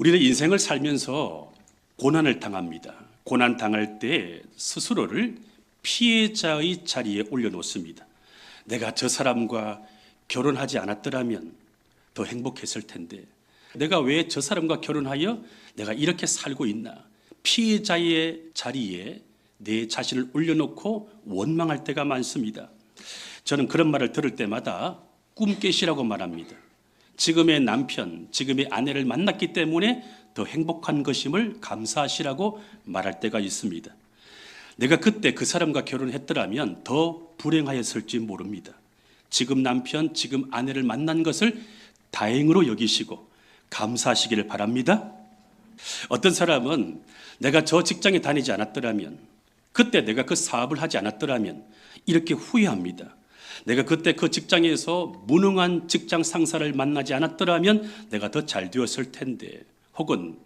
우리는 인생을 살면서 고난을 당합니다. 고난 당할 때 스스로를 피해자의 자리에 올려놓습니다. 내가 저 사람과 결혼하지 않았더라면 더 행복했을 텐데, 내가 왜 저 사람과 결혼하여 내가 이렇게 살고 있나? 피해자의 자리에 내 자신을 올려놓고 원망할 때가 많습니다. 저는 그런 말을 들을 때마다 꿈 깨시라고 말합니다. 지금의 남편, 지금의 아내를 만났기 때문에 더 행복한 것임을 감사하시라고 말할 때가 있습니다. 내가 그때 그 사람과 결혼했더라면 더 불행하였을지 모릅니다. 지금 남편, 지금 아내를 만난 것을 다행으로 여기시고 감사하시기를 바랍니다. 어떤 사람은 내가 저 직장에 다니지 않았더라면, 그때 내가 그 사업을 하지 않았더라면 이렇게 후회합니다. 내가 그때 그 직장에서 무능한 직장 상사를 만나지 않았더라면 내가 더 잘 되었을 텐데, 혹은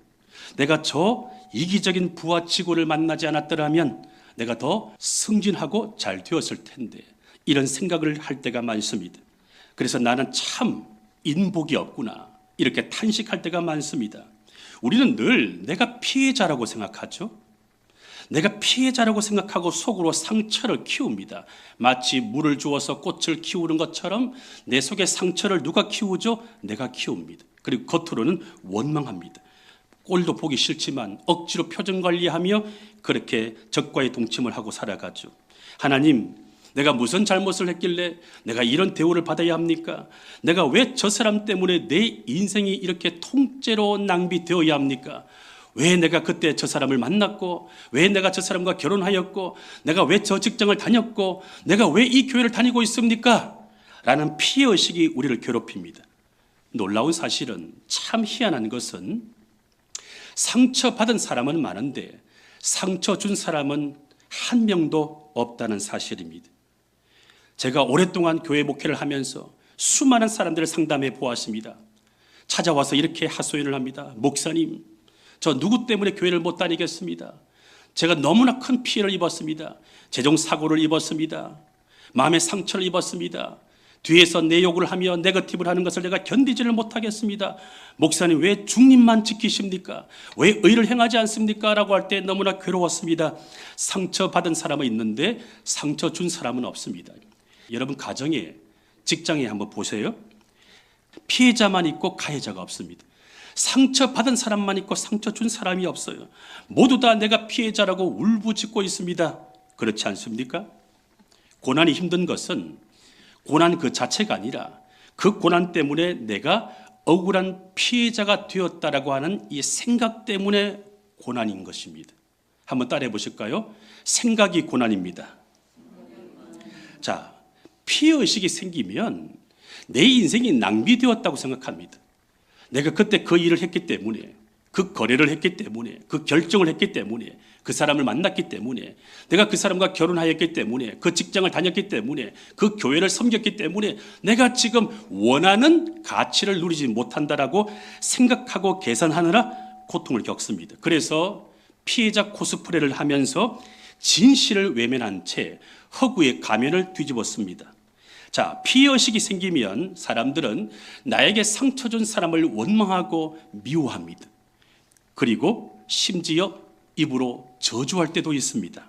내가 저 이기적인 부하 직원을 만나지 않았더라면 내가 더 승진하고 잘 되었을 텐데, 이런 생각을 할 때가 많습니다. 그래서 나는 참 인복이 없구나, 이렇게 탄식할 때가 많습니다. 우리는 늘 내가 피해자라고 생각하죠. 내가 피해자라고 생각하고 속으로 상처를 키웁니다. 마치 물을 주어서 꽃을 키우는 것처럼 내 속에 상처를 누가 키우죠? 내가 키웁니다. 그리고 겉으로는 원망합니다. 꼴도 보기 싫지만 억지로 표정 관리하며 그렇게 적과의 동침을 하고 살아가죠. 하나님, 내가 무슨 잘못을 했길래 내가 이런 대우를 받아야 합니까? 내가 왜 저 사람 때문에 내 인생이 이렇게 통째로 낭비되어야 합니까? 왜 내가 그때 저 사람을 만났고, 왜 내가 저 사람과 결혼하였고, 내가 왜 저 직장을 다녔고, 내가 왜 이 교회를 다니고 있습니까? 라는 피해의식이 우리를 괴롭힙니다. 놀라운 사실은, 참 희한한 것은 상처받은 사람은 많은데 상처 준 사람은 한 명도 없다는 사실입니다. 제가 오랫동안 교회 목회를 하면서 수많은 사람들을 상담해 보았습니다. 찾아와서 이렇게 하소연을 합니다. 목사님, 저 누구 때문에 교회를 못 다니겠습니다. 제가 너무나 큰 피해를 입었습니다. 재정사고를 입었습니다. 마음의 상처를 입었습니다. 뒤에서 내 욕을 하며 네거티브를 하는 것을 내가 견디지를 못하겠습니다. 목사님, 왜 중립만 지키십니까? 왜 의를 행하지 않습니까? 라고 할 때 너무나 괴로웠습니다. 상처받은 사람은 있는데 상처 준 사람은 없습니다. 여러분 가정에, 직장에 한번 보세요. 피해자만 있고 가해자가 없습니다. 상처받은 사람만 있고 상처 준 사람이 없어요. 모두 다 내가 피해자라고 울부짖고 있습니다. 그렇지 않습니까? 고난이 힘든 것은 고난 그 자체가 아니라 그 고난 때문에 내가 억울한 피해자가 되었다라고 하는 이 생각 때문에 고난인 것입니다. 한번 따라해 보실까요? 생각이 고난입니다. 자, 피해의식이 생기면 내 인생이 낭비되었다고 생각합니다. 내가 그때 그 일을 했기 때문에, 그 거래를 했기 때문에, 그 결정을 했기 때문에, 그 사람을 만났기 때문에, 내가 그 사람과 결혼하였기 때문에, 그 직장을 다녔기 때문에, 그 교회를 섬겼기 때문에 내가 지금 원하는 가치를 누리지 못한다라고 생각하고 계산하느라 고통을 겪습니다. 그래서 피해자 코스프레를 하면서 진실을 외면한 채 허구의 가면을 뒤집었습니다. 자, 피해의식이 생기면 사람들은 나에게 상처 준 사람을 원망하고 미워합니다. 그리고 심지어 입으로 저주할 때도 있습니다.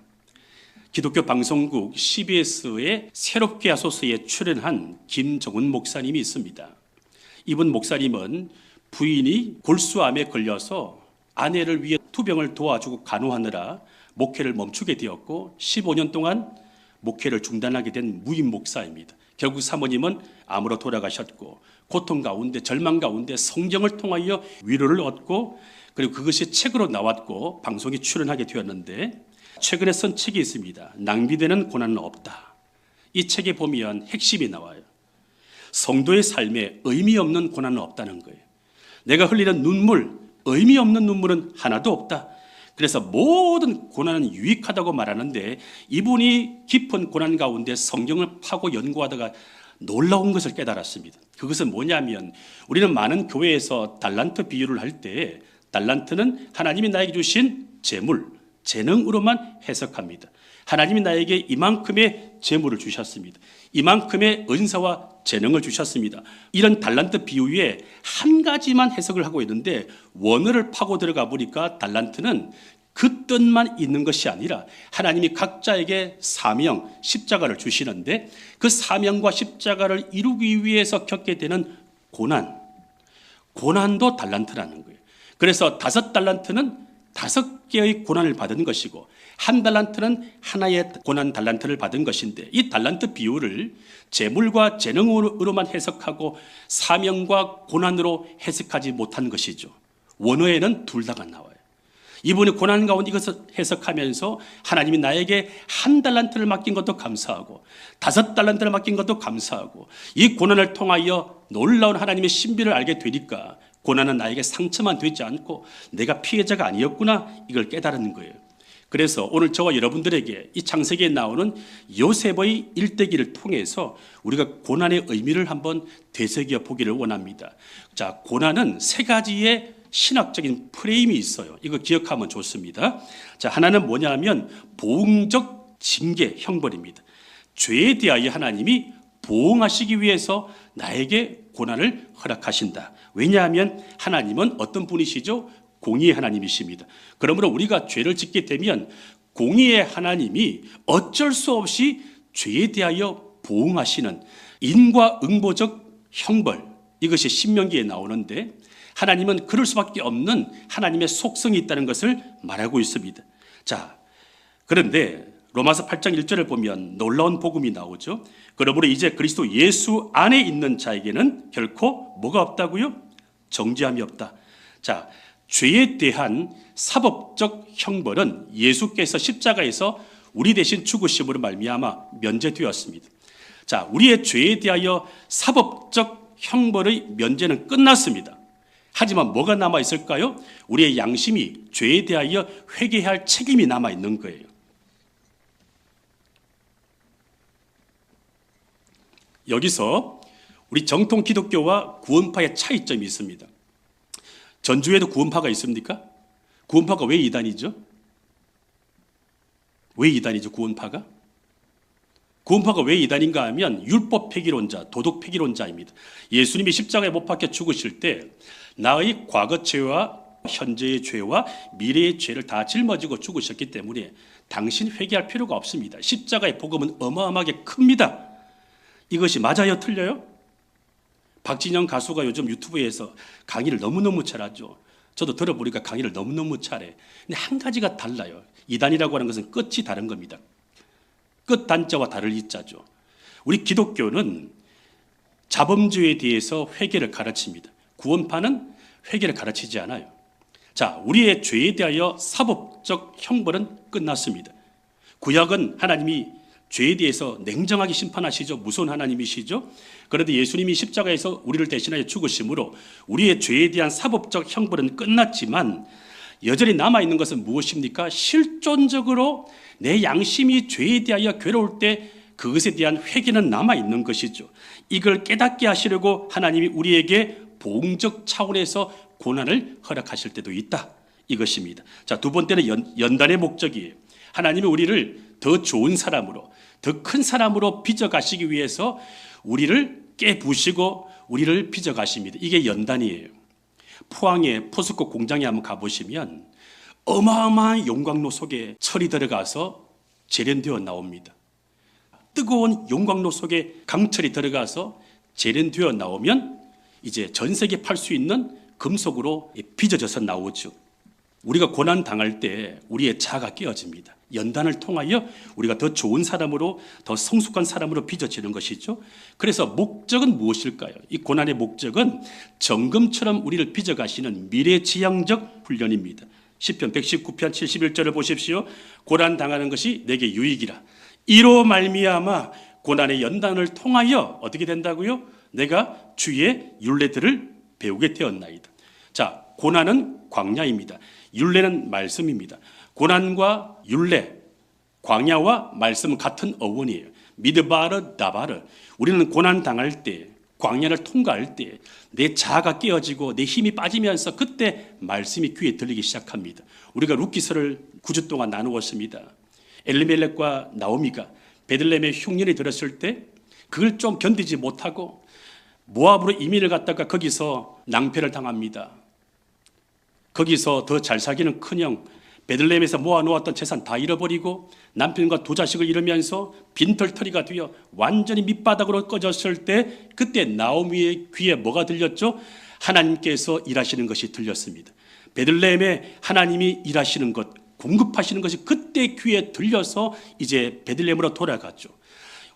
기독교 방송국 CBS의 새롭게 하소서에 출연한 김정은 목사님이 있습니다. 이분 목사님은 부인이 골수암에 걸려서 아내를 위해 투병을 도와주고 간호하느라 목회를 멈추게 되었고 15년 동안 목회를 중단하게 된 무임 목사입니다. 결국 사모님은 암으로 돌아가셨고 고통 가운데, 절망 가운데 성경을 통하여 위로를 얻고, 그리고 그것이 책으로 나왔고 방송에 출연하게 되었는데, 최근에 쓴 책이 있습니다. 낭비되는 고난은 없다. 이 책에 보면 핵심이 나와요. 성도의 삶에 의미 없는 고난은 없다는 거예요. 내가 흘리는 눈물, 의미 없는 눈물은 하나도 없다. 그래서 모든 고난은 유익하다고 말하는데, 이분이 깊은 고난 가운데 성경을 파고 연구하다가 놀라운 것을 깨달았습니다. 그것은 뭐냐면, 우리는 많은 교회에서 달란트 비유를 할 때 달란트는 하나님이 나에게 주신 재물, 재능으로만 해석합니다. 하나님이 나에게 이만큼의 재물을 주셨습니다. 이만큼의 은사와 재능을 주셨습니다. 이런 달란트 비유에 한 가지만 해석을 하고 있는데 원어를 파고 들어가 보니까 달란트는 그 뜻만 있는 것이 아니라 하나님이 각자에게 사명, 십자가를 주시는데 그 사명과 십자가를 이루기 위해서 겪게 되는 고난도 달란트라는 거예요. 그래서 5달란트는 5개의 고난을 받은 것이고 1달란트는 하나의 고난 달란트를 받은 것인데 이 달란트 비유를 재물과 재능으로만 해석하고 사명과 고난으로 해석하지 못한 것이죠. 원어에는 둘 다가 나와요. 이분이 고난 가운데 이것을 해석하면서 하나님이 나에게 1달란트를 맡긴 것도 감사하고 5달란트를 맡긴 것도 감사하고 이 고난을 통하여 놀라운 하나님의 신비를 알게 되니까 고난은 나에게 상처만 되지 않고 내가 피해자가 아니었구나 이걸 깨달은 거예요. 그래서 오늘 저와 여러분들에게 이 창세기에 나오는 요셉의 일대기를 통해서 우리가 고난의 의미를 한번 되새겨 보기를 원합니다. 자, 고난은 3가지의 신학적인 프레임이 있어요. 이거 기억하면 좋습니다. 자, 하나는 뭐냐면 보응적 징계 형벌입니다. 죄에 대하여 하나님이 보응하시기 위해서 나에게 고난을 허락하신다. 왜냐하면 하나님은 어떤 분이시죠? 공의의 하나님이십니다. 그러므로 우리가 죄를 짓게 되면 공의의 하나님이 어쩔 수 없이 죄에 대하여 보응하시는 인과응보적 형벌, 이것이 신명기에 나오는데 하나님은 그럴 수밖에 없는 하나님의 속성이 있다는 것을 말하고 있습니다. 자, 그런데 로마서 8장 1절을 보면 놀라운 복음이 나오죠. 그러므로 이제 그리스도 예수 안에 있는 자에게는 결코 뭐가 없다고요? 정죄함이 없다. 자, 죄에 대한 사법적 형벌은 예수께서 십자가에서 우리 대신 죽으심으로 말미암아 면제되었습니다. 자, 우리의 죄에 대하여 사법적 형벌의 면제는 끝났습니다. 하지만 뭐가 남아 있을까요? 우리의 양심이 죄에 대하여 회개해야 할 책임이 남아 있는 거예요. 여기서 우리 정통 기독교와 구원파의 차이점이 있습니다. 전주에도 구원파가 있습니까? 구원파가 왜 이단이죠? 왜 이단이죠, 구원파가? 구원파가 왜 이단인가 하면 율법 폐기론자, 도덕 폐기론자입니다. 예수님이 십자가에 못 박혀 죽으실 때 나의 과거 죄와 현재의 죄와 미래의 죄를 다 짊어지고 죽으셨기 때문에 당신 회개할 필요가 없습니다. 십자가의 복음은 어마어마하게 큽니다. 이것이 맞아요, 틀려요? 박진영 가수가 요즘 유튜브에서 강의를 너무너무 잘하죠. 저도 들어보니까 강의를 너무너무 잘해. 근데 한 가지가 달라요. 이단이라고 하는 것은 끝이 다른 겁니다. 끝 단자와 다를 이자죠. 우리 기독교는 자범죄에 대해서 회개를 가르칩니다. 구원파는 회개를 가르치지 않아요. 자, 우리의 죄에 대하여 사법적 형벌은 끝났습니다. 구약은 하나님이 죄에 대해서 냉정하게 심판하시죠. 무서운 하나님이시죠. 그런데 예수님이 십자가에서 우리를 대신하여 죽으심으로 우리의 죄에 대한 사법적 형벌은 끝났지만 여전히 남아있는 것은 무엇입니까? 실존적으로 내 양심이 죄에 대하여 괴로울 때 그것에 대한 회개는 남아있는 것이죠. 이걸 깨닫게 하시려고 하나님이 우리에게 보응적 차원에서 고난을 허락하실 때도 있다. 이것입니다. 자, 두 번째는 연단의 목적이에요. 하나님이 우리를 더 좋은 사람으로, 더 큰 사람으로 빚어가시기 위해서 우리를 깨부시고 우리를 빚어가십니다. 이게 연단이에요. 포항의 포스코 공장에 한번 가보시면 어마어마한 용광로 속에 철이 들어가서 재련되어 나옵니다. 뜨거운 용광로 속에 강철이 들어가서 재련되어 나오면 이제 전 세계에 팔 수 있는 금속으로 빚어져서 나오죠. 우리가 고난 당할 때 우리의 자아가 깨어집니다. 연단을 통하여 우리가 더 좋은 사람으로, 더 성숙한 사람으로 빚어지는 것이죠. 그래서 목적은 무엇일까요? 이 고난의 목적은 정금처럼 우리를 빚어가시는 미래지향적 훈련입니다. 시편 119편 71절을 보십시오. 고난 당하는 것이 내게 유익이라. 이로 말미암아 고난의 연단을 통하여 어떻게 된다고요? 내가 주의 율례들을 배우게 되었나이다. 자, 고난은 광야입니다. 율례는 말씀입니다. 고난과 율례, 광야와 말씀은 같은 어원이에요. 미드바르, 다바르. 우리는 고난 당할 때, 광야를 통과할 때 내 자아가 깨어지고 내 힘이 빠지면서 그때 말씀이 귀에 들리기 시작합니다. 우리가 룻기서를 9주 동안 나누었습니다. 엘리멜렉과 나오미가 베들레헴에 흉년이 들었을 때 그걸 좀 견디지 못하고 모압으로 이민을 갔다가 거기서 낭패를 당합니다. 거기서 더 잘 사귀는 큰형 베들레헴에서 모아놓았던 재산 다 잃어버리고 남편과 두 자식을 잃으면서 빈털터리가 되어 완전히 밑바닥으로 꺼졌을 때 그때 나오미의 귀에 뭐가 들렸죠? 하나님께서 일하시는 것이 들렸습니다. 베들레헴에 하나님이 일하시는 것, 공급하시는 것이 그때 귀에 들려서 이제 베들레헴으로 돌아갔죠.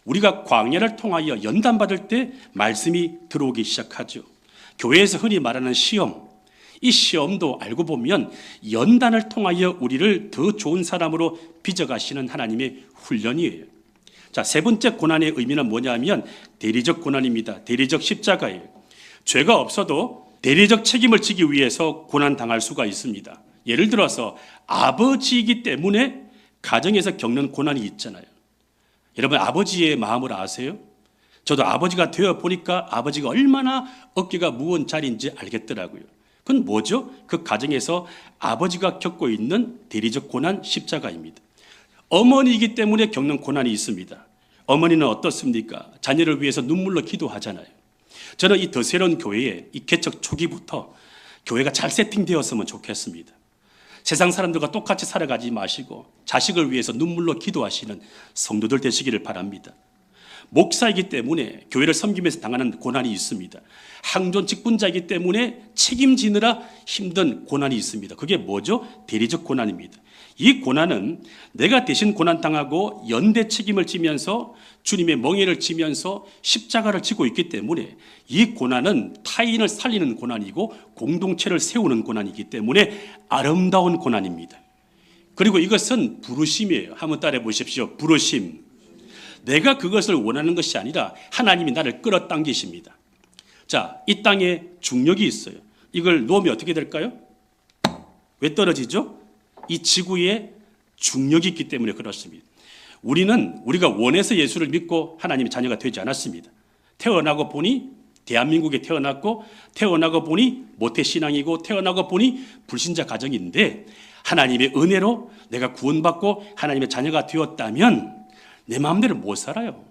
우리가 광야를 통하여 연단받을 때 말씀이 들어오기 시작하죠. 교회에서 흔히 말하는 시험, 이 시험도 알고 보면 연단을 통하여 우리를 더 좋은 사람으로 빚어가시는 하나님의 훈련이에요. 자, 세 번째 고난의 의미는 뭐냐면 대리적 고난입니다. 대리적 십자가예요. 죄가 없어도 대리적 책임을 지기 위해서 고난당할 수가 있습니다. 예를 들어서 아버지이기 때문에 가정에서 겪는 고난이 있잖아요. 여러분 아버지의 마음을 아세요? 저도 아버지가 되어 보니까 아버지가 얼마나 어깨가 무거운 자리인지 알겠더라고요. 그건 뭐죠? 그 가정에서 아버지가 겪고 있는 대리적 고난 십자가입니다. 어머니이기 때문에 겪는 고난이 있습니다. 어머니는 어떻습니까? 자녀를 위해서 눈물로 기도하잖아요. 저는 이 더 새로운 교회에 이 개척 초기부터 교회가 잘 세팅되었으면 좋겠습니다. 세상 사람들과 똑같이 살아가지 마시고 자식을 위해서 눈물로 기도하시는 성도들 되시기를 바랍니다. 목사이기 때문에 교회를 섬기면서 당하는 고난이 있습니다. 항존 직분자이기 때문에 책임지느라 힘든 고난이 있습니다. 그게 뭐죠? 대리적 고난입니다. 이 고난은 내가 대신 고난당하고 연대 책임을 지면서 주님의 멍에를 지면서 십자가를 지고 있기 때문에 이 고난은 타인을 살리는 고난이고 공동체를 세우는 고난이기 때문에 아름다운 고난입니다. 그리고 이것은 부르심이에요. 한번 따라해 보십시오. 부르심. 내가 그것을 원하는 것이 아니라 하나님이 나를 끌어당기십니다. 자, 이 땅에 중력이 있어요. 이걸 놓으면 어떻게 될까요? 왜 떨어지죠? 이 지구에 중력이 있기 때문에 그렇습니다. 우리가 원해서 예수를 믿고 하나님의 자녀가 되지 않았습니다. 태어나고 보니 대한민국에 태어났고 태어나고 보니 모태신앙이고 태어나고 보니 불신자 가정인데 하나님의 은혜로 내가 구원받고 하나님의 자녀가 되었다면 내 마음대로 못 살아요.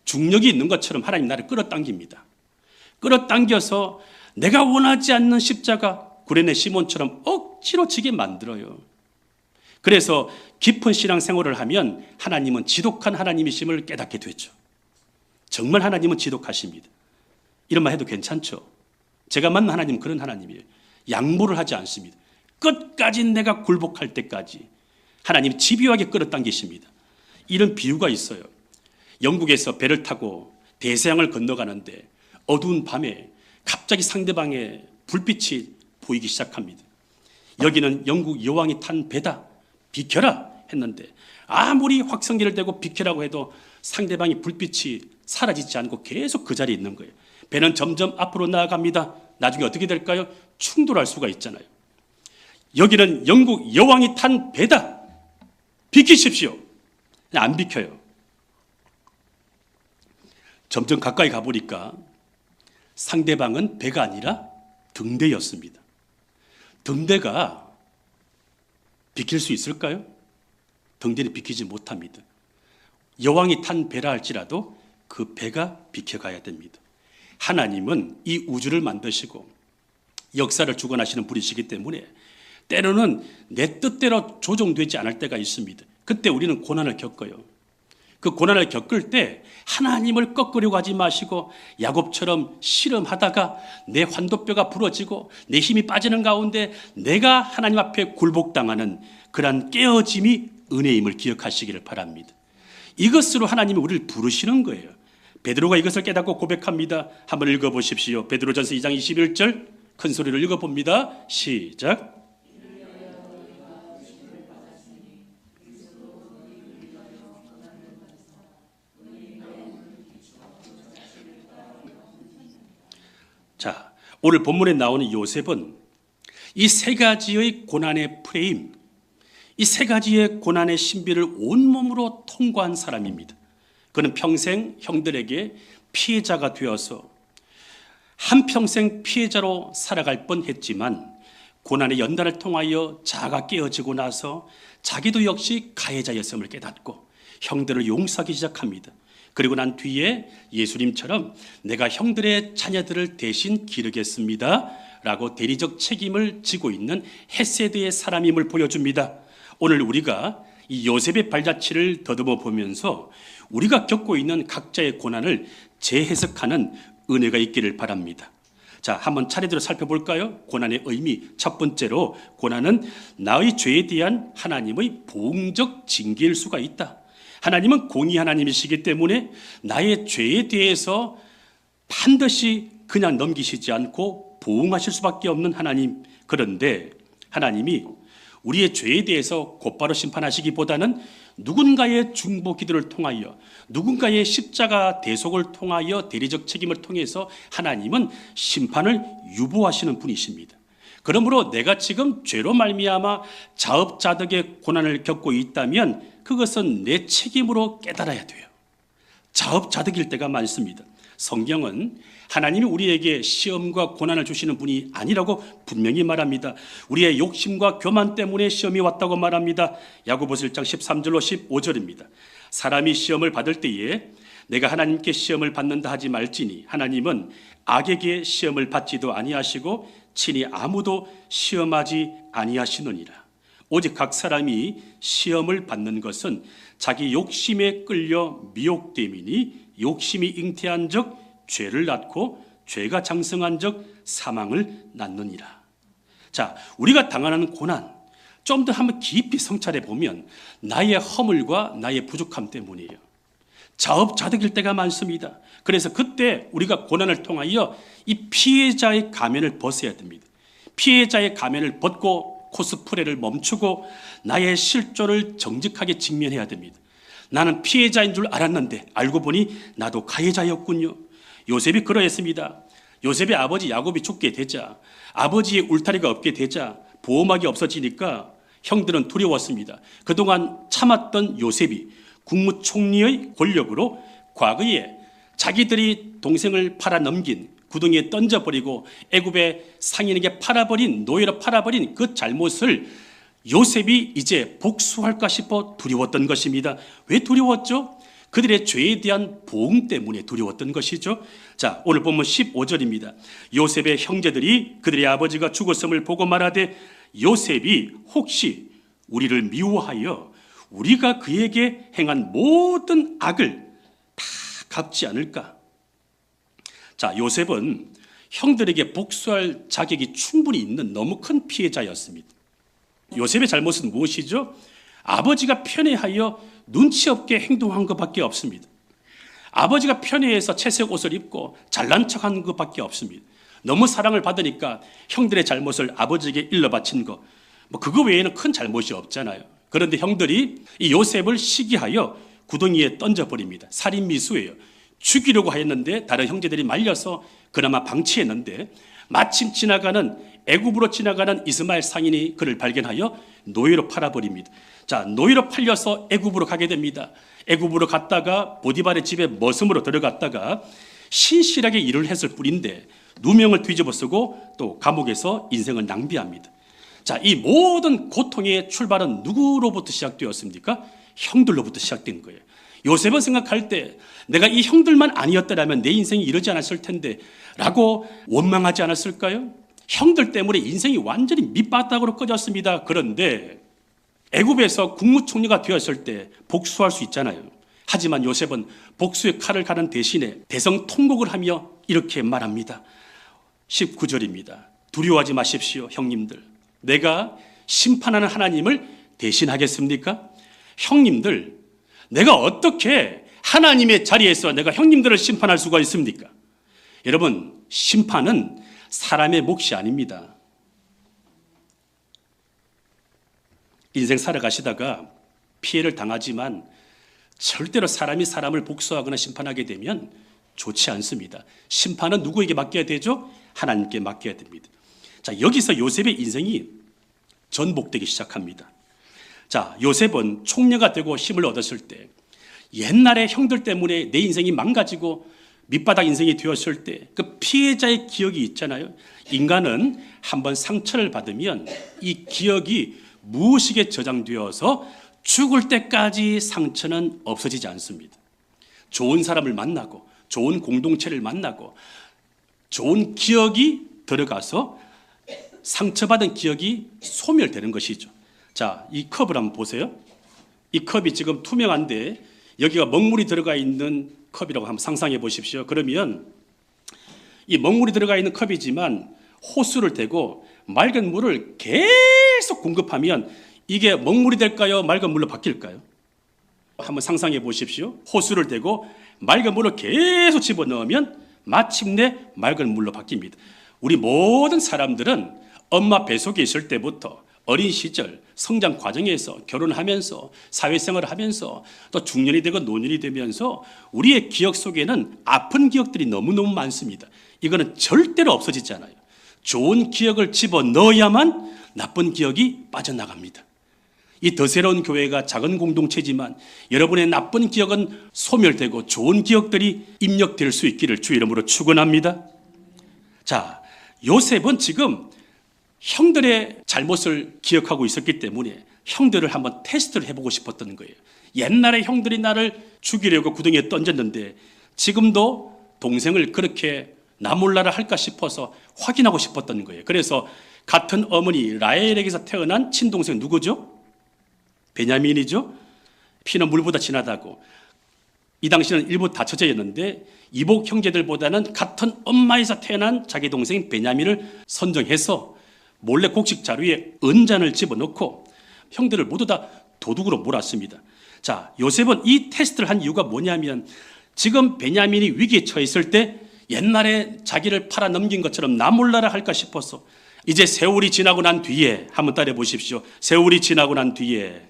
중력이 있는 것처럼 하나님 나를 끌어당깁니다. 끌어당겨서 내가 원하지 않는 십자가 구레네 시몬처럼 억지로 지게 만들어요. 그래서 깊은 신앙생활을 하면 하나님은 지독한 하나님이심을 깨닫게 되죠. 정말 하나님은 지독하십니다. 이런 말 해도 괜찮죠? 제가 만난 하나님은 그런 하나님이에요. 양보를 하지 않습니다. 끝까지 내가 굴복할 때까지 하나님이 집요하게 끌어당기십니다. 이런 비유가 있어요. 영국에서 배를 타고 대서양을 건너가는데 어두운 밤에 갑자기 상대방의 불빛이 보이기 시작합니다. 여기는 영국 여왕이 탄 배다. 비켜라 했는데 아무리 확성기를 대고 비켜라고 해도 상대방의 불빛이 사라지지 않고 계속 그 자리에 있는 거예요. 배는 점점 앞으로 나아갑니다. 나중에 어떻게 될까요? 충돌할 수가 있잖아요. 여기는 영국 여왕이 탄 배다. 비키십시오. 안 비켜요. 점점 가까이 가보니까 상대방은 배가 아니라 등대였습니다. 등대가 비킬 수 있을까요? 등대는 비키지 못합니다. 여왕이 탄 배라 할지라도 그 배가 비켜가야 됩니다. 하나님은 이 우주를 만드시고 역사를 주관하시는 분이시기 때문에 때로는 내 뜻대로 조정되지 않을 때가 있습니다. 그때 우리는 고난을 겪어요. 그 고난을 겪을 때 하나님을 꺾으려고 하지 마시고 야곱처럼 씨름하다가 내 환도뼈가 부러지고 내 힘이 빠지는 가운데 내가 하나님 앞에 굴복당하는 그러한 깨어짐이 은혜임을 기억하시기를 바랍니다. 이것으로 하나님이 우리를 부르시는 거예요. 베드로가 이것을 깨닫고 고백합니다. 한번 읽어보십시오. 베드로전서 2장 21절 큰 소리로 읽어봅니다. 시작. 자, 오늘 본문에 나오는 요셉은 이 세 가지의 고난의 프레임, 이 세 가지의 고난의 신비를 온몸으로 통과한 사람입니다. 그는 평생 형들에게 피해자가 되어서 한평생 피해자로 살아갈 뻔했지만 고난의 연단을 통하여 자아가 깨어지고 나서 자기도 역시 가해자였음을 깨닫고 형들을 용서하기 시작합니다. 그리고 난 뒤에 예수님처럼 내가 형들의 자녀들을 대신 기르겠습니다 라고 대리적 책임을 지고 있는 헤세드의 사람임을 보여줍니다. 오늘 우리가 이 요셉의 발자취를 더듬어 보면서 우리가 겪고 있는 각자의 고난을 재해석하는 은혜가 있기를 바랍니다. 자, 한번 차례대로 살펴볼까요? 고난의 의미. 첫 번째로, 고난은 나의 죄에 대한 하나님의 보응적 징계일 수가 있다. 하나님은 공의 하나님이시기 때문에 나의 죄에 대해서 반드시 그냥 넘기시지 않고 보응하실 수밖에 없는 하나님. 그런데 하나님이 우리의 죄에 대해서 곧바로 심판하시기보다는 누군가의 중보 기도를 통하여, 누군가의 십자가 대속을 통하여 대리적 책임을 통해서 하나님은 심판을 유보하시는 분이십니다. 그러므로 내가 지금 죄로 말미암아 자업자득의 고난을 겪고 있다면 그것은 내 책임으로 깨달아야 돼요. 자업자득일 때가 많습니다. 성경은 하나님이 우리에게 시험과 고난을 주시는 분이 아니라고 분명히 말합니다. 우리의 욕심과 교만 때문에 시험이 왔다고 말합니다. 야고보서 1장 13절로 15절입니다. 사람이 시험을 받을 때에 내가 하나님께 시험을 받는다 하지 말지니 하나님은 악에게 시험을 받지도 아니하시고 친히 아무도 시험하지 아니하시느니라. 오직 각 사람이 시험을 받는 것은 자기 욕심에 끌려 미혹됨이니 욕심이 잉태한 적 죄를 낳고 죄가 장성한 적 사망을 낳느니라. 자, 우리가 당하는 고난 좀 더 한번 깊이 성찰해 보면 나의 허물과 나의 부족함 때문이에요. 자업자득일 때가 많습니다. 그래서 그때 우리가 고난을 통하여 이 피해자의 가면을 벗어야 됩니다. 피해자의 가면을 벗고 코스프레를 멈추고 나의 실존을 정직하게 직면해야 됩니다. 나는 피해자인 줄 알았는데 알고 보니 나도 가해자였군요. 요셉이 그러했습니다. 요셉의 아버지 야곱이 죽게 되자, 아버지의 울타리가 없게 되자, 보호막이 없어지니까 형들은 두려웠습니다. 그동안 참았던 요셉이 국무총리의 권력으로 과거에 자기들이 동생을 팔아넘긴, 구덩이에 던져버리고 애굽의 상인에게 팔아버린, 노예로 팔아버린 그 잘못을 요셉이 이제 복수할까 싶어 두려웠던 것입니다. 왜 두려웠죠? 그들의 죄에 대한 보응 때문에 두려웠던 것이죠. 자, 오늘 보면 15절입니다. 요셉의 형제들이 그들의 아버지가 죽었음을 보고 말하되 요셉이 혹시 우리를 미워하여 우리가 그에게 행한 모든 악을 다 갚지 않을까? 자, 요셉은 형들에게 복수할 자격이 충분히 있는 너무 큰 피해자였습니다. 요셉의 잘못은 무엇이죠? 아버지가 편애하여 눈치 없게 행동한 것밖에 없습니다. 아버지가 편애해서 채색 옷을 입고 잘난 척한 것밖에 없습니다. 너무 사랑을 받으니까 형들의 잘못을 아버지에게 일러 바친 것, 그거 외에는 큰 잘못이 없잖아요. 그런데 형들이 이 요셉을 시기하여 구덩이에 던져버립니다. 살인미수예요. 죽이려고 하였는데 다른 형제들이 말려서 그나마 방치했는데 마침 애굽으로 지나가는 이스마엘 상인이 그를 발견하여 노예로 팔아버립니다. 자, 노예로 팔려서 애굽으로 가게 됩니다. 애굽으로 갔다가 보디발의 집에 머슴으로 들어갔다가 신실하게 일을 했을 뿐인데 누명을 뒤집어 쓰고 또 감옥에서 인생을 낭비합니다. 자, 이 모든 고통의 출발은 누구로부터 시작되었습니까? 형들로부터 시작된 거예요. 요셉은 생각할 때 내가 이 형들만 아니었더라면 내 인생이 이러지 않았을 텐데 라고 원망하지 않았을까요? 형들 때문에 인생이 완전히 밑바닥으로 꺼졌습니다. 그런데 애굽에서 국무총리가 되었을 때 복수할 수 있잖아요. 하지만 요셉은 복수의 칼을 가는 대신에 대성통곡을 하며 이렇게 말합니다. 19절입니다. 두려워하지 마십시오, 형님들. 내가 심판하는 하나님을 대신하겠습니까? 형님들, 내가 어떻게 하나님의 자리에서 내가 형님들을 심판할 수가 있습니까? 여러분, 심판은 사람의 몫이 아닙니다. 인생 살아가시다가 피해를 당하지만 절대로 사람이 사람을 복수하거나 심판하게 되면 좋지 않습니다. 심판은 누구에게 맡겨야 되죠? 하나님께 맡겨야 됩니다. 자, 여기서 요셉의 인생이 전복되기 시작합니다. 자, 요셉은 총리가 되고 힘을 얻었을 때 옛날에 형들 때문에 내 인생이 망가지고 밑바닥 인생이 되었을 때 그 피해자의 기억이 있잖아요. 인간은 한번 상처를 받으면 이 기억이 무의식에 저장되어서 죽을 때까지 상처는 없어지지 않습니다. 좋은 사람을 만나고 좋은 공동체를 만나고 좋은 기억이 들어가서 상처받은 기억이 소멸되는 것이죠. 자, 이 컵을 한번 보세요. 이 컵이 지금 투명한데 여기가 먹물이 들어가 있는 컵이라고 한번 상상해 보십시오. 그러면 이 먹물이 들어가 있는 컵이지만 호스를 대고 맑은 물을 계속 공급하면 이게 먹물이 될까요? 맑은 물로 바뀔까요? 한번 상상해 보십시오. 호스를 대고 맑은 물을 계속 집어넣으면 마침내 맑은 물로 바뀝니다. 우리 모든 사람들은 엄마 뱃속에 있을 때부터 어린 시절 성장 과정에서 결혼하면서 사회생활을 하면서 또 중년이 되고 노년이 되면서 우리의 기억 속에는 아픈 기억들이 너무너무 많습니다. 이거는 절대로 없어지지 않아요. 좋은 기억을 집어넣어야만 나쁜 기억이 빠져나갑니다. 이 더 새로운 교회가 작은 공동체지만 여러분의 나쁜 기억은 소멸되고 좋은 기억들이 입력될 수 있기를 주 이름으로 축원합니다. 자, 요셉은 지금 형들의 잘못을 기억하고 있었기 때문에 형들을 한번 테스트를 해보고 싶었던 거예요. 옛날에 형들이 나를 죽이려고 구덩이에 던졌는데 지금도 동생을 그렇게 나 몰라라 할까 싶어서 확인하고 싶었던 거예요. 그래서 같은 어머니 라헬에게서 태어난 친동생 누구죠? 베냐민이죠. 피는 물보다 진하다고. 이 당시는 일부 다처제였는데 이복 형제들보다는 같은 엄마에서 태어난 자기 동생 베냐민을 선정해서 몰래 곡식 자루에 은잔을 집어넣고 형들을 모두 다 도둑으로 몰았습니다. 자, 요셉은 이 테스트를 한 이유가 뭐냐면 지금 베냐민이 위기에 처했을 때 옛날에 자기를 팔아 넘긴 것처럼 나 몰라라 할까 싶어서 이제 세월이 지나고 난 뒤에 한번 따라해 보십시오. 세월이 지나고 난 뒤에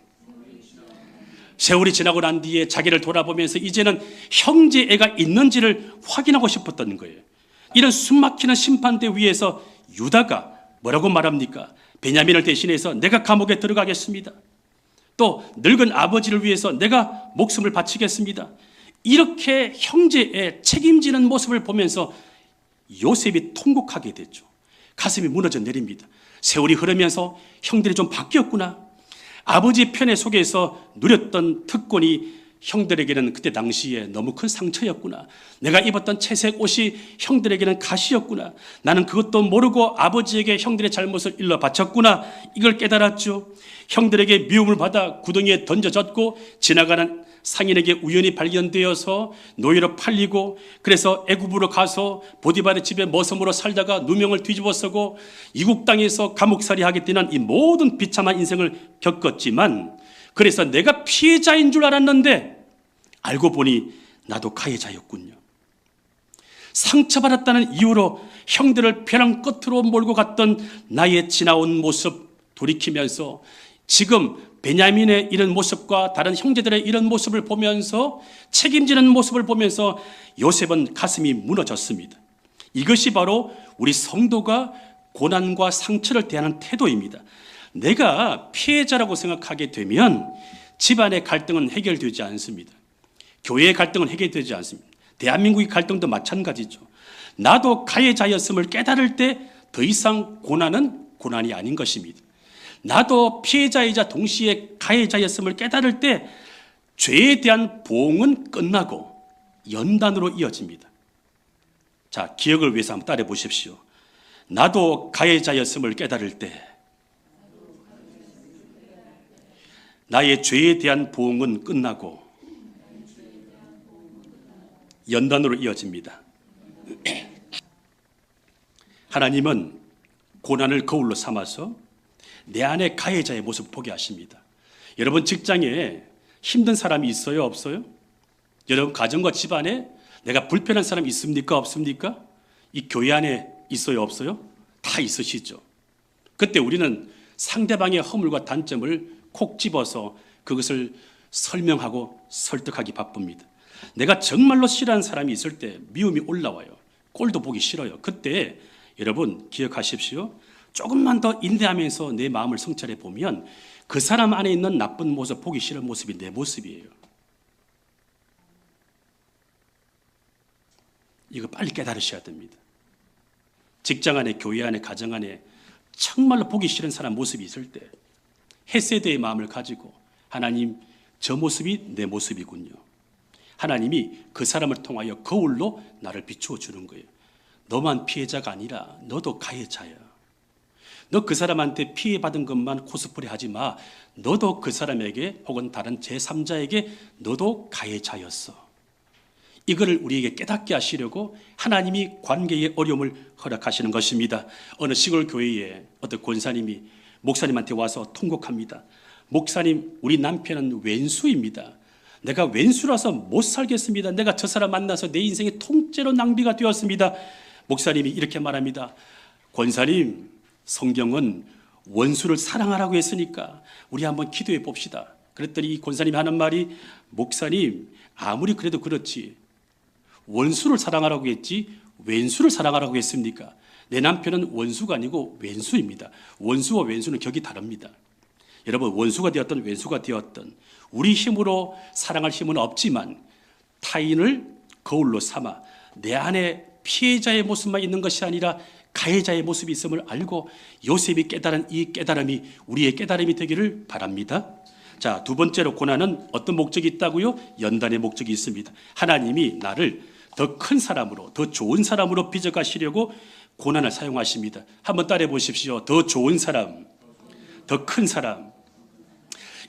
자기를 돌아보면서 이제는 형제애가 있는지를 확인하고 싶었던 거예요. 이런 숨막히는 심판대 위에서 유다가 뭐라고 말합니까? 베냐민을 대신해서 내가 감옥에 들어가겠습니다. 또 늙은 아버지를 위해서 내가 목숨을 바치겠습니다. 이렇게 형제애 책임지는 모습을 보면서 요셉이 통곡하게 됐죠. 가슴이 무너져 내립니다. 세월이 흐르면서 형들이 좀 바뀌었구나. 아버지 편애 속에서 누렸던 특권이 형들에게는 그때 당시에 너무 큰 상처였구나. 내가 입었던 채색 옷이 형들에게는 가시였구나. 나는 그것도 모르고 아버지에게 형들의 잘못을 일러 바쳤구나. 이걸 깨달았죠. 형들에게 미움을 받아 구덩이에 던져졌고 지나가는 상인에게 우연히 발견되어서 노예로 팔리고 그래서 애굽으로 가서 보디발의 집에 머슴으로 살다가 누명을 뒤집어 쓰고 이국 땅에서 감옥살이 하게 되는 이 모든 비참한 인생을 겪었지만 그래서 내가 피해자인 줄 알았는데 알고 보니 나도 가해자였군요. 상처받았다는 이유로 형들을 벼랑 끝으로 몰고 갔던 나의 지나온 모습 돌이키면서 지금 베냐민의 이런 모습과 다른 형제들의 이런 모습을 보면서 책임지는 모습을 보면서 요셉은 가슴이 무너졌습니다. 이것이 바로 우리 성도가 고난과 상처를 대하는 태도입니다. 내가 피해자라고 생각하게 되면 집안의 갈등은 해결되지 않습니다. 교회의 갈등은 해결되지 않습니다. 대한민국의 갈등도 마찬가지죠. 나도 가해자였음을 깨달을 때 더 이상 고난은 고난이 아닌 것입니다. 나도 피해자이자 동시에 가해자였음을 깨달을 때 죄에 대한 보응은 끝나고 연단으로 이어집니다. 자, 기억을 위해서 한번 따라해 보십시오. 나도 가해자였음을 깨달을 때 나의 죄에 대한 보응은 끝나고 연단으로 이어집니다. 하나님은 고난을 거울로 삼아서 내 안에 가해자의 모습을 보게 하십니다. 여러분 직장에 힘든 사람이 있어요? 없어요? 여러분 가정과 집안에 내가 불편한 사람이 있습니까? 없습니까? 이 교회 안에 있어요? 없어요? 다 있으시죠. 그때 우리는 상대방의 허물과 단점을 콕 집어서 그것을 설명하고 설득하기 바쁩니다. 내가 정말로 싫어하는 사람이 있을 때 미움이 올라와요. 꼴도 보기 싫어요. 그때 여러분 기억하십시오. 조금만 더 인내하면서 내 마음을 성찰해 보면 그 사람 안에 있는 나쁜 모습, 보기 싫은 모습이 내 모습이에요. 이거 빨리 깨달으셔야 됩니다. 직장 안에, 교회 안에, 가정 안에 정말로 보기 싫은 사람 모습이 있을 때 헤세드의 마음을 가지고 하나님, 저 모습이 내 모습이군요. 하나님이 그 사람을 통하여 거울로 나를 비추어 주는 거예요. 너만 피해자가 아니라 너도 가해자야. 너 그 사람한테 피해받은 것만 코스프레 하지 마. 너도 그 사람에게 혹은 다른 제3자에게 너도 가해자였어. 이거를 우리에게 깨닫게 하시려고 하나님이 관계의 어려움을 허락하시는 것입니다. 어느 시골 교회에 어떤 권사님이 목사님한테 와서 통곡합니다. 목사님, 우리 남편은 왼수입니다. 내가 왼수라서 못 살겠습니다. 내가 저 사람 만나서 내 인생이 통째로 낭비가 되었습니다. 목사님이 이렇게 말합니다. 권사님, 성경은 원수를 사랑하라고 했으니까 우리 한번 기도해 봅시다. 그랬더니 이 권사님이 하는 말이, 목사님, 아무리 그래도 그렇지 원수를 사랑하라고 했지 왼수를 사랑하라고 했습니까? 내 남편은 원수가 아니고 왼수입니다. 원수와 왼수는 격이 다릅니다. 여러분, 원수가 되었던 왼수가 되었던 우리 힘으로 사랑할 힘은 없지만 타인을 거울로 삼아 내 안에 피해자의 모습만 있는 것이 아니라 가해자의 모습이 있음을 알고 요셉이 깨달은 이 깨달음이 우리의 깨달음이 되기를 바랍니다. 자, 두 번째로 고난은 어떤 목적이 있다고요? 연단의 목적이 있습니다. 하나님이 나를 더 큰 사람으로, 더 좋은 사람으로 빚어가시려고 고난을 사용하십니다. 한번 따라해 보십시오. 더 좋은 사람, 더 큰 사람.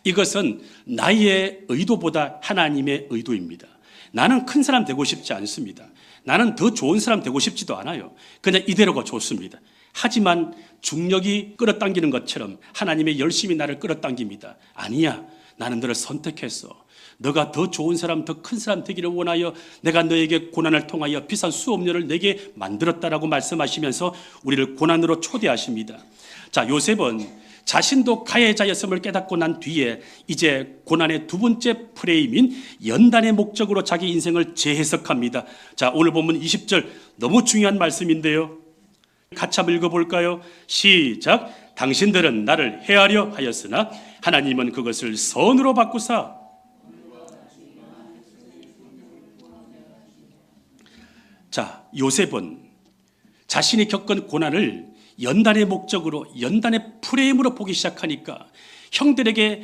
이것은 나의 의도보다 하나님의 의도입니다. 나는 큰 사람 되고 싶지 않습니다. 나는 더 좋은 사람 되고 싶지도 않아요. 그냥 이대로가 좋습니다. 하지만 중력이 끌어당기는 것처럼 하나님의 열심히 나를 끌어당깁니다. 아니야, 나는 너를 선택했어. 너가 더 좋은 사람, 더 큰 사람 되기를 원하여 내가 너에게 고난을 통하여 비싼 수업료를 내게 만들었다라고 말씀하시면서 우리를 고난으로 초대하십니다. 자, 요셉은 자신도 가해자였음을 깨닫고 난 뒤에 이제 고난의 두 번째 프레임인 연단의 목적으로 자기 인생을 재해석합니다. 자, 오늘 본문 20절 너무 중요한 말씀인데요. 같이 한번 읽어볼까요? 시작. 당신들은 나를 해하려 하였으나 하나님은 그것을 선으로 바꾸사. 자, 요셉은 자신이 겪은 고난을 연단의 목적으로, 연단의 프레임으로 보기 시작하니까 형들에게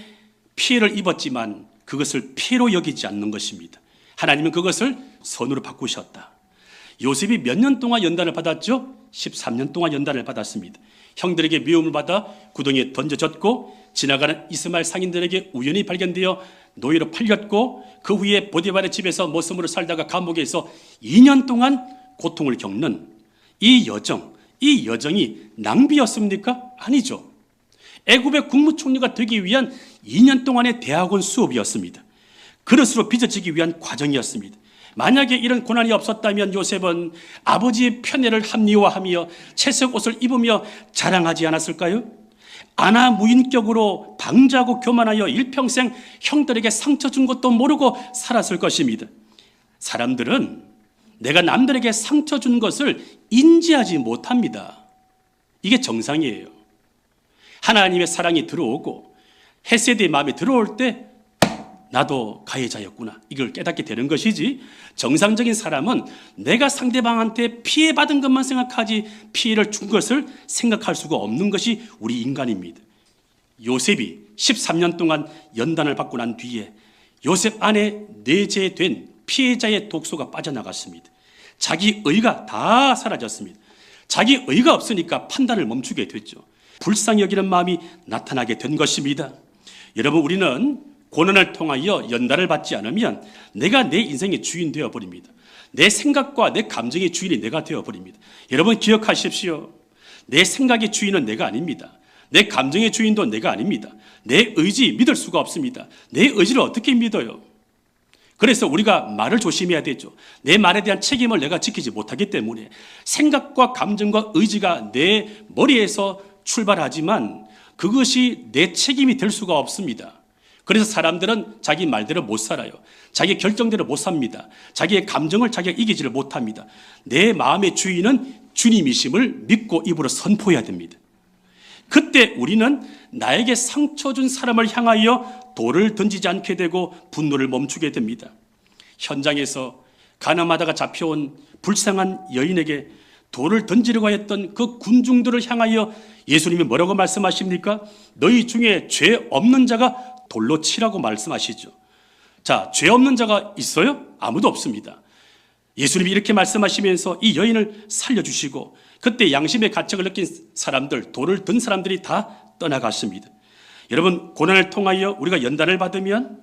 피해를 입었지만 그것을 피해로 여기지 않는 것입니다. 하나님은 그것을 선으로 바꾸셨다. 요셉이 몇 년 동안 연단을 받았죠? 13년 동안 연단을 받았습니다. 형들에게 미움을 받아 구덩이에 던져졌고 지나가는 이스마엘 상인들에게 우연히 발견되어 노예로 팔렸고 그 후에 보디발의 집에서 머슴으로 살다가 감옥에서 2년 동안 고통을 겪는 이 여정이 낭비였습니까? 아니죠. 애굽의 국무총리가 되기 위한 2년 동안의 대학원 수업이었습니다. 그릇으로 빚어지기 위한 과정이었습니다. 만약에 이런 고난이 없었다면 요셉은 아버지의 편애를 합리화하며 채색 옷을 입으며 자랑하지 않았을까요? 아나무인격으로 방자하고 교만하여 일평생 형들에게 상처 준 것도 모르고 살았을 것입니다. 사람들은 내가 남들에게 상처 준 것을 인지하지 못합니다. 이게 정상이에요. 하나님의 사랑이 들어오고 헤세드의 마음이 들어올 때 나도 가해자였구나, 이걸 깨닫게 되는 것이지, 정상적인 사람은 내가 상대방한테 피해받은 것만 생각하지 피해를 준 것을 생각할 수가 없는 것이 우리 인간입니다. 요셉이 13년 동안 연단을 받고 난 뒤에 요셉 안에 내재된 피해자의 독소가 빠져나갔습니다. 자기 의가 다 사라졌습니다. 자기 의가 없으니까 판단을 멈추게 됐죠. 불쌍히 여기는 마음이 나타나게 된 것입니다. 여러분, 우리는 고난을 통하여 연단을 받지 않으면 내가 내 인생의 주인 되어버립니다. 내 생각과 내 감정의 주인이 내가 되어버립니다. 여러분 기억하십시오. 내 생각의 주인은 내가 아닙니다. 내 감정의 주인도 내가 아닙니다. 내 의지 믿을 수가 없습니다. 내 의지를 어떻게 믿어요? 그래서 우리가 말을 조심해야 되죠. 내 말에 대한 책임을 내가 지키지 못하기 때문에 생각과 감정과 의지가 내 머리에서 출발하지만 그것이 내 책임이 될 수가 없습니다. 그래서 사람들은 자기 말대로 못 살아요. 자기 결정대로 못 삽니다. 자기의 감정을 자기가 이기지를 못합니다. 내 마음의 주인은 주님이심을 믿고 입으로 선포해야 됩니다. 그때 우리는 나에게 상처 준 사람을 향하여 돌을 던지지 않게 되고 분노를 멈추게 됩니다. 현장에서 가늠하다가 잡혀온 불쌍한 여인에게 돌을 던지려고 했던 그 군중들을 향하여 예수님이 뭐라고 말씀하십니까? 너희 중에 죄 없는 자가 돌로 치라고 말씀하시죠. 자, 죄 없는 자가 있어요? 아무도 없습니다. 예수님이 이렇게 말씀하시면서 이 여인을 살려주시고 그때 양심의 가책을 느낀 사람들, 돌을 든 사람들이 다 떠나갔습니다. 여러분, 고난을 통하여 우리가 연단을 받으면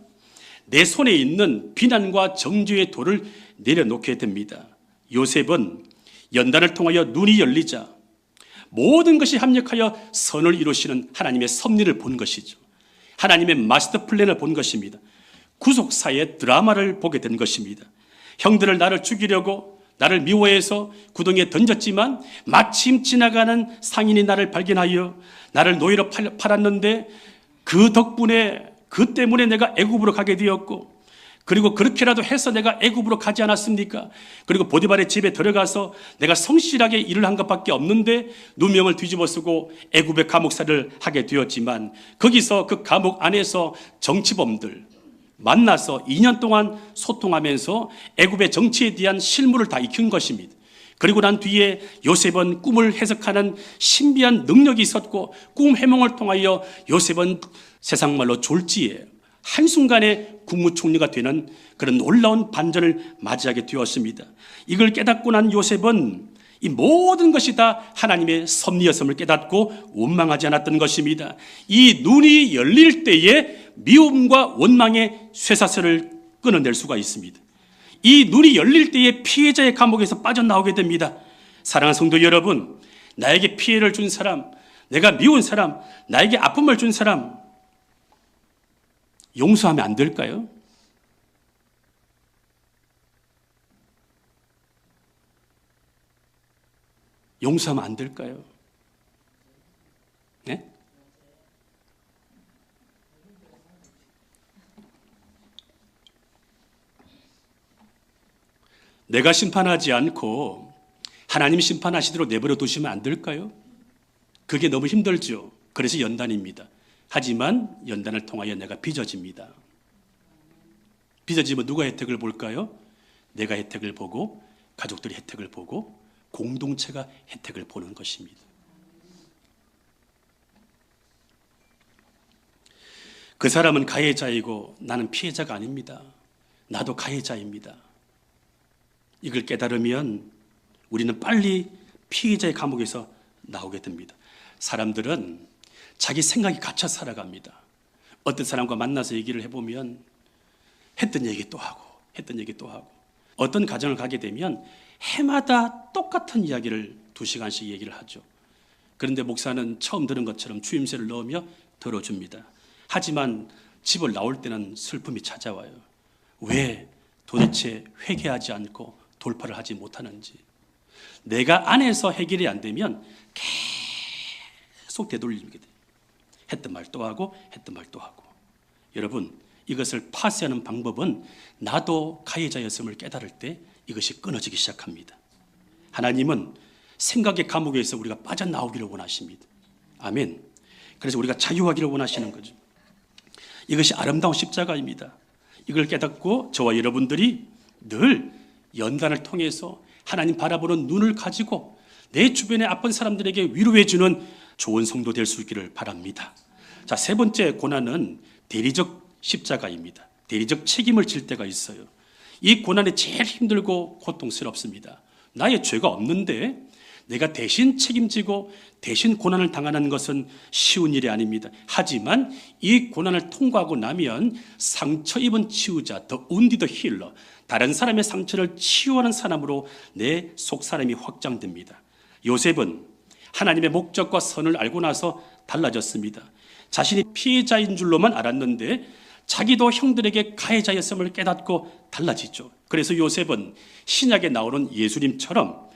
내 손에 있는 비난과 정죄의 돌을 내려놓게 됩니다. 요셉은 연단을 통하여 눈이 열리자 모든 것이 합력하여 선을 이루시는 하나님의 섭리를 본 것이죠. 하나님의 마스터 플랜을 본 것입니다. 구속사의 드라마를 보게 된 것입니다. 형들을 나를 죽이려고 나를 미워해서 구덩이에 던졌지만 마침 지나가는 상인이 나를 발견하여 나를 노예로 팔았는데 그 때문에 내가 애굽으로 가게 되었고, 그리고 그렇게라도 해서 내가 애굽으로 가지 않았습니까? 그리고 보디발의 집에 들어가서 내가 성실하게 일을 한 것밖에 없는데 누명을 뒤집어 쓰고 애굽의 감옥살이를 하게 되었지만 거기서 그 감옥 안에서 정치범들 만나서 2년 동안 소통하면서 애굽의 정치에 대한 실무를 다 익힌 것입니다. 그리고 난 뒤에 요셉은 꿈을 해석하는 신비한 능력이 있었고 꿈 해몽을 통하여 요셉은 세상 말로 졸지에 한순간에 국무총리가 되는 그런 놀라운 반전을 맞이하게 되었습니다. 이걸 깨닫고 난 요셉은 이 모든 것이 다 하나님의 섭리였음을 깨닫고 원망하지 않았던 것입니다. 이 눈이 열릴 때에 미움과 원망의 쇠사슬을 끊어낼 수가 있습니다. 이 눈이 열릴 때에 피해자의 감옥에서 빠져나오게 됩니다. 사랑하는 성도 여러분, 나에게 피해를 준 사람, 내가 미운 사람, 나에게 아픔을 준 사람 용서하면 안 될까요? 용서하면 안 될까요? 네? 내가 심판하지 않고 하나님 심판하시도록 내버려 두시면 안 될까요? 그게 너무 힘들죠. 그래서 연단입니다. 하지만 연단을 통하여 내가 빚어집니다. 빚어지면 누가 혜택을 볼까요? 내가 혜택을 보고 가족들이 혜택을 보고 공동체가 혜택을 보는 것입니다. 그 사람은 가해자이고 나는 피해자가 아닙니다. 나도 가해자입니다. 이걸 깨달으면 우리는 빨리 피해자의 감옥에서 나오게 됩니다. 사람들은 자기 생각이 갇혀 살아갑니다. 어떤 사람과 만나서 얘기를 해보면 했던 얘기 또 하고 했던 얘기 또 하고, 어떤 가정을 가게 되면 해마다 똑같은 이야기를 2시간씩 얘기를 하죠. 그런데 목사는 처음 들은 것처럼 추임새를 넣으며 들어줍니다. 하지만 집을 나올 때는 슬픔이 찾아와요. 왜 도대체 회개하지 않고 돌파를 하지 못하는지. 내가 안에서 해결이 안 되면 계속 되돌리게 돼요. 했던 말 또 하고 했던 말 또 하고. 여러분, 이것을 파쇄하는 방법은 나도 가해자였음을 깨달을 때 이것이 끊어지기 시작합니다. 하나님은 생각의 감옥에서 우리가 빠져나오기를 원하십니다. 아멘. 그래서 우리가 자유하기를 원하시는 거죠. 이것이 아름다운 십자가입니다. 이걸 깨닫고 저와 여러분들이 늘 연단을 통해서 하나님 바라보는 눈을 가지고 내 주변의 아픈 사람들에게 위로해 주는 좋은 성도 될 수 있기를 바랍니다. 자, 세 번째 고난은 대리적 십자가입니다. 대리적 책임을 질 때가 있어요. 이 고난이 제일 힘들고 고통스럽습니다. 나의 죄가 없는데 내가 대신 책임지고 대신 고난을 당하는 것은 쉬운 일이 아닙니다. 하지만 이 고난을 통과하고 나면 상처 입은 치유자, the wounded healer, 다른 사람의 상처를 치유하는 사람으로 내 속 사람이 확장됩니다. 요셉은 하나님의 목적과 선을 알고 나서 달라졌습니다. 자신이 피해자인 줄로만 알았는데 자기도 형들에게 가해자였음을 깨닫고 달라지죠. 그래서 요셉은 신약에 나오는 예수님처럼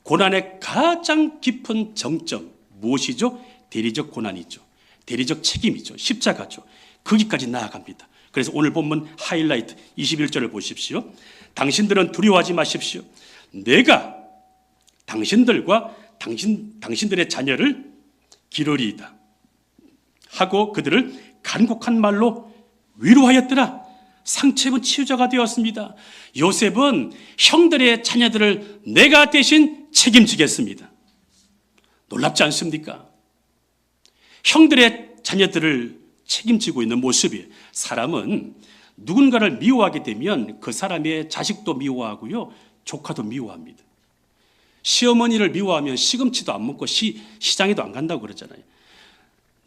고난의 가장 깊은 정점, 무엇이죠? 대리적 고난이죠. 대리적 책임이죠. 십자가죠. 거기까지 나아갑니다. 그래서 오늘 본문 하이라이트 21절을 보십시오. 당신들은 두려워하지 마십시오. 내가 당신들과 당신들의 자녀를 기르리이다 하고 그들을 간곡한 말로 위로하였더라. 상처 입은 치유자가 되었습니다. 요셉은 형들의 자녀들을 내가 대신 책임지겠습니다. 놀랍지 않습니까? 형들의 자녀들을 책임지고 있는 모습이, 사람은 누군가를 미워하게 되면 그 사람의 자식도 미워하고요, 조카도 미워합니다. 시어머니를 미워하면 시금치도 안 먹고 시장에도 안 간다고 그러잖아요.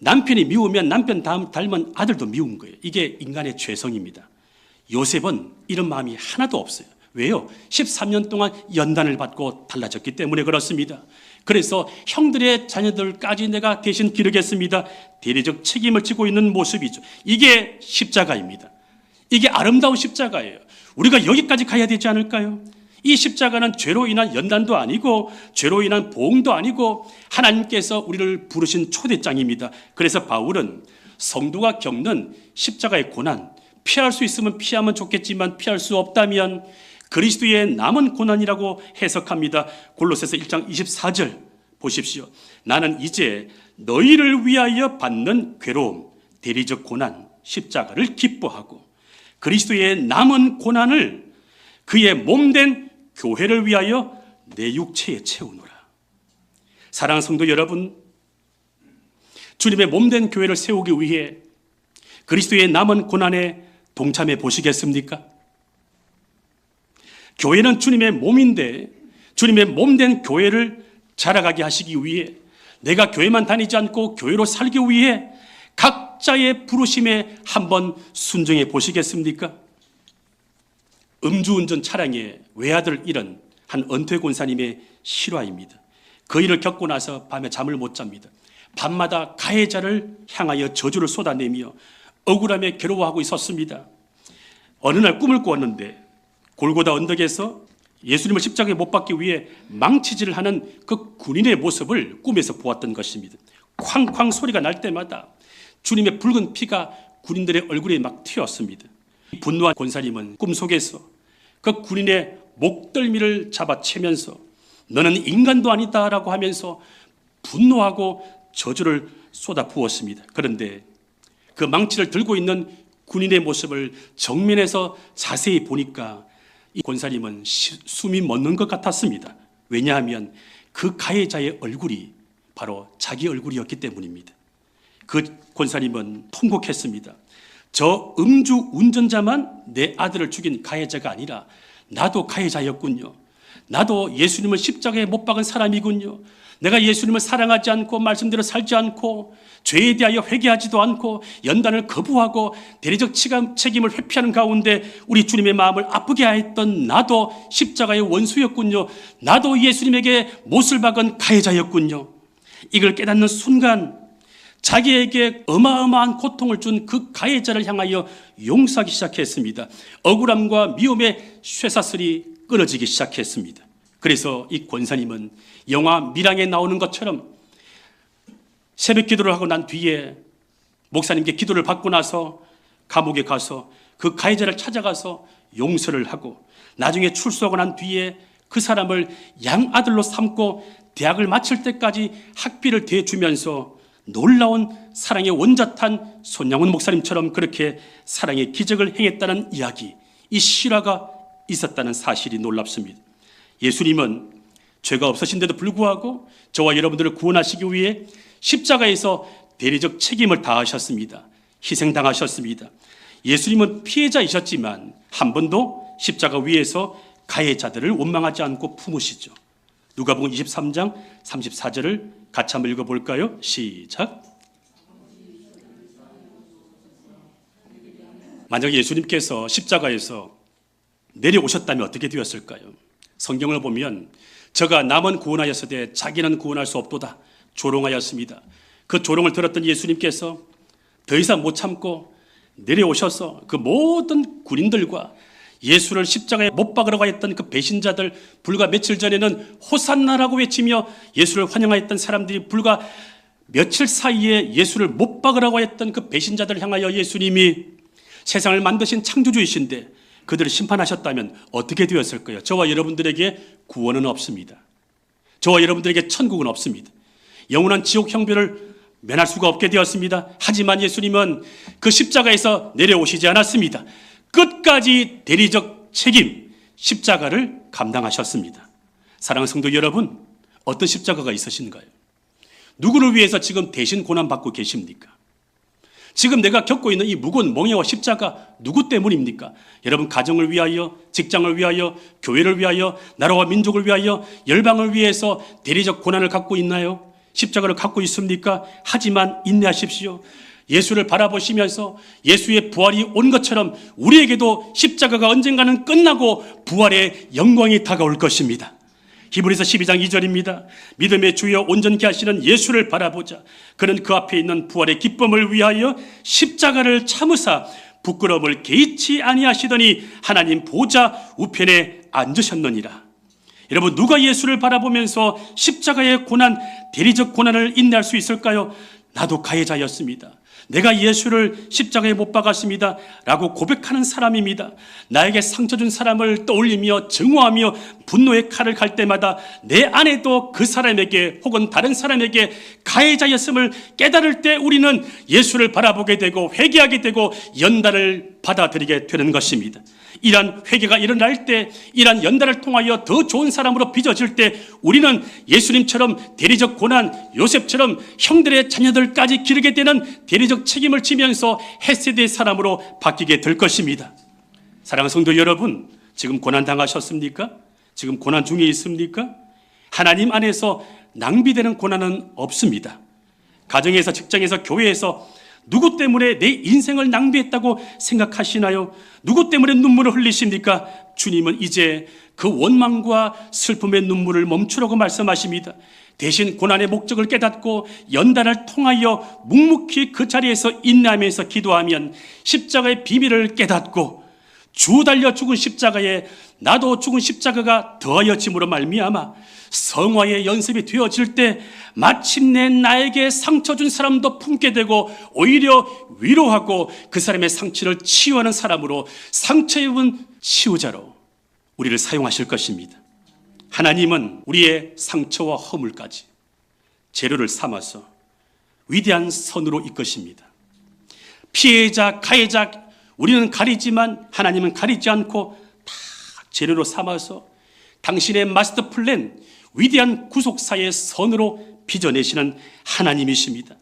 남편이 미우면 남편 닮은 아들도 미운 거예요. 이게 인간의 죄성입니다. 요셉은 이런 마음이 하나도 없어요. 왜요? 13년 동안 연단을 받고 달라졌기 때문에 그렇습니다. 그래서 형들의 자녀들까지 내가 대신 기르겠습니다. 대리적 책임을 지고 있는 모습이죠. 이게 십자가입니다. 이게 아름다운 십자가예요. 우리가 여기까지 가야 되지 않을까요? 이 십자가는 죄로 인한 연단도 아니고 죄로 인한 보응도 아니고 하나님께서 우리를 부르신 초대장입니다. 그래서 바울은 성도가 겪는 십자가의 고난, 피할 수 있으면 피하면 좋겠지만 피할 수 없다면 그리스도의 남은 고난이라고 해석합니다. 골로새서 1장 24절 보십시오. 나는 이제 너희를 위하여 받는 괴로움, 대리적 고난, 십자가를 기뻐하고 그리스도의 남은 고난을 그의 몸된 교회를 위하여 내 육체에 채우노라. 사랑하는 성도 여러분, 주님의 몸된 교회를 세우기 위해 그리스도의 남은 고난에 동참해 보시겠습니까? 교회는 주님의 몸인데 주님의 몸된 교회를 자라가게 하시기 위해 내가 교회만 다니지 않고 교회로 살기 위해 각자의 부르심에 한번 순종해 보시겠습니까? 음주운전 차량의 외아들 잃은 한 은퇴 권사님의 실화입니다. 그 일을 겪고 나서 밤에 잠을 못 잡니다. 밤마다 가해자를 향하여 저주를 쏟아내며 억울함에 괴로워하고 있었습니다. 어느 날 꿈을 꾸었는데 골고다 언덕에서 예수님을 십자가에 못 박기 위해 망치질을 하는 그 군인의 모습을 꿈에서 보았던 것입니다. 쾅쾅 소리가 날 때마다 주님의 붉은 피가 군인들의 얼굴에 막 튀었습니다. 분노한 권사님은 꿈속에서 그 군인의 목덜미를 잡아채면서 너는 인간도 아니다라고 하면서 분노하고 저주를 쏟아 부었습니다. 그런데 그 망치를 들고 있는 군인의 모습을 정면에서 자세히 보니까 이 권사님은 숨이 멎는 것 같았습니다. 왜냐하면 그 가해자의 얼굴이 바로 자기 얼굴이었기 때문입니다. 그 권사님은 통곡했습니다. 저 음주 운전자만 내 아들을 죽인 가해자가 아니라 나도 가해자였군요. 나도 예수님을 십자가에 못 박은 사람이군요. 내가 예수님을 사랑하지 않고 말씀대로 살지 않고 죄에 대하여 회개하지도 않고 연단을 거부하고 대리적 책임을 회피하는 가운데 우리 주님의 마음을 아프게 하였던 나도 십자가의 원수였군요. 나도 예수님에게 못을 박은 가해자였군요. 이걸 깨닫는 순간 자기에게 어마어마한 고통을 준 그 가해자를 향하여 용서하기 시작했습니다. 억울함과 미움의 쇠사슬이 끊어지기 시작했습니다. 그래서 이 권사님은 영화 밀양에 나오는 것처럼 새벽 기도를 하고 난 뒤에 목사님께 기도를 받고 나서 감옥에 가서 그 가해자를 찾아가서 용서를 하고 나중에 출소하고 난 뒤에 그 사람을 양아들로 삼고 대학을 마칠 때까지 학비를 대주면서 놀라운 사랑의 원자탄 손양훈 목사님처럼 그렇게 사랑의 기적을 행했다는 이야기, 이 실화가 있었다는 사실이 놀랍습니다. 예수님은 죄가 없으신데도 불구하고 저와 여러분들을 구원하시기 위해 십자가에서 대리적 책임을 다하셨습니다. 희생당하셨습니다. 예수님은 피해자이셨지만 한 번도 십자가 위에서 가해자들을 원망하지 않고 품으시죠. 누가복음 23장 34절을 같이 한번 읽어볼까요? 시작. 만약 예수님께서 십자가에서 내려오셨다면 어떻게 되었을까요? 성경을 보면 저가 남은 구원하였으되 자기는 구원할 수 없도다 조롱하였습니다. 그 조롱을 들었던 예수님께서 더 이상 못 참고 내려오셔서 그 모든 군인들과 예수를 십자가에 못 박으라고 했던 그 배신자들, 불과 며칠 전에는 호산나라고 외치며 예수를 환영하였던 사람들이 불과 며칠 사이에 예수를 못 박으라고 했던 그 배신자들을 향하여 예수님이 세상을 만드신 창조주이신데 그들을 심판하셨다면 어떻게 되었을까요? 저와 여러분들에게 구원은 없습니다. 저와 여러분들에게 천국은 없습니다. 영원한 지옥 형벌을 면할 수가 없게 되었습니다. 하지만 예수님은 그 십자가에서 내려오시지 않았습니다. 끝까지 대리적 책임, 십자가를 감당하셨습니다. 사랑하는 성도 여러분, 어떤 십자가가 있으신가요? 누구를 위해서 지금 대신 고난받고 계십니까? 지금 내가 겪고 있는 이 무거운 멍에와 십자가 누구 때문입니까? 여러분 가정을 위하여, 직장을 위하여, 교회를 위하여, 나라와 민족을 위하여, 열방을 위해서 대리적 고난을 갖고 있나요? 십자가를 갖고 있습니까? 하지만 인내하십시오. 예수를 바라보시면서 예수의 부활이 온 것처럼 우리에게도 십자가가 언젠가는 끝나고 부활의 영광이 다가올 것입니다. 히브리서 12장 2절입니다. 믿음의 주여 온전케 하시는 예수를 바라보자. 그는 그 앞에 있는 부활의 기쁨을 위하여 십자가를 참으사 부끄러움을 개의치 아니하시더니 하나님 보좌 우편에 앉으셨느니라. 여러분, 누가 예수를 바라보면서 십자가의 고난, 대리적 고난을 인내할 수 있을까요? 나도 가해자였습니다. 내가 예수를 십자가에 못 박았습니다 라고 고백하는 사람입니다. 나에게 상처 준 사람을 떠올리며 증오하며 분노의 칼을 갈 때마다 내 안에도 그 사람에게 혹은 다른 사람에게 가해자였음을 깨달을 때 우리는 예수를 바라보게 되고 회개하게 되고 연단을 받아들이게 되는 것입니다. 이러한 회개가 일어날 때, 이러한 연단을 통하여 더 좋은 사람으로 빚어질 때 우리는 예수님처럼 대리적 고난, 요셉처럼 형들의 자녀들까지 기르게 되는 대리적 책임을 지면서 헷세대의 사람으로 바뀌게 될 것입니다. 사랑하는 성도 여러분, 지금 고난 당하셨습니까? 지금 고난 중에 있습니까? 하나님 안에서 낭비되는 고난은 없습니다. 가정에서, 직장에서, 교회에서 누구 때문에 내 인생을 낭비했다고 생각하시나요? 누구 때문에 눈물을 흘리십니까? 주님은 이제 그 원망과 슬픔의 눈물을 멈추라고 말씀하십니다. 대신 고난의 목적을 깨닫고 연단을 통하여 묵묵히 그 자리에서 인내하면서 기도하면 십자가의 비밀을 깨닫고 주 달려 죽은 십자가에 나도 죽은 십자가가 더하여 짐으로 말미암아 성화의 연습이 되어질 때 마침내 나에게 상처 준 사람도 품게 되고 오히려 위로하고 그 사람의 상처를 치유하는 사람으로 상처 입은 치유자로 우리를 사용하실 것입니다. 하나님은 우리의 상처와 허물까지 재료를 삼아서 위대한 선으로 이끄십니다. 피해자, 가해자 우리는 가리지만 하나님은 가리지 않고 다 재료로 삼아서 당신의 마스터 플랜, 위대한 구속사의 선으로 빚어내시는 하나님이십니다.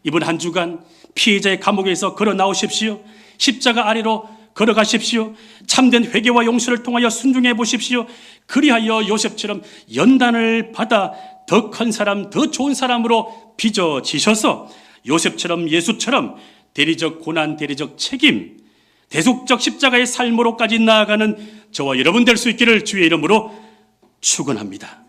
이번 한 주간 피해자의 감옥에서 걸어 나오십시오. 십자가 아래로 걸어가십시오. 참된 회개와 용서를 통하여 순종해 보십시오. 그리하여 요셉처럼 연단을 받아 더 큰 사람, 더 좋은 사람으로 빚어지셔서 요셉처럼 예수처럼 대리적 고난, 대리적 책임, 대속적 십자가의 삶으로까지 나아가는 저와 여러분 될 수 있기를 주의 이름으로 축원합니다.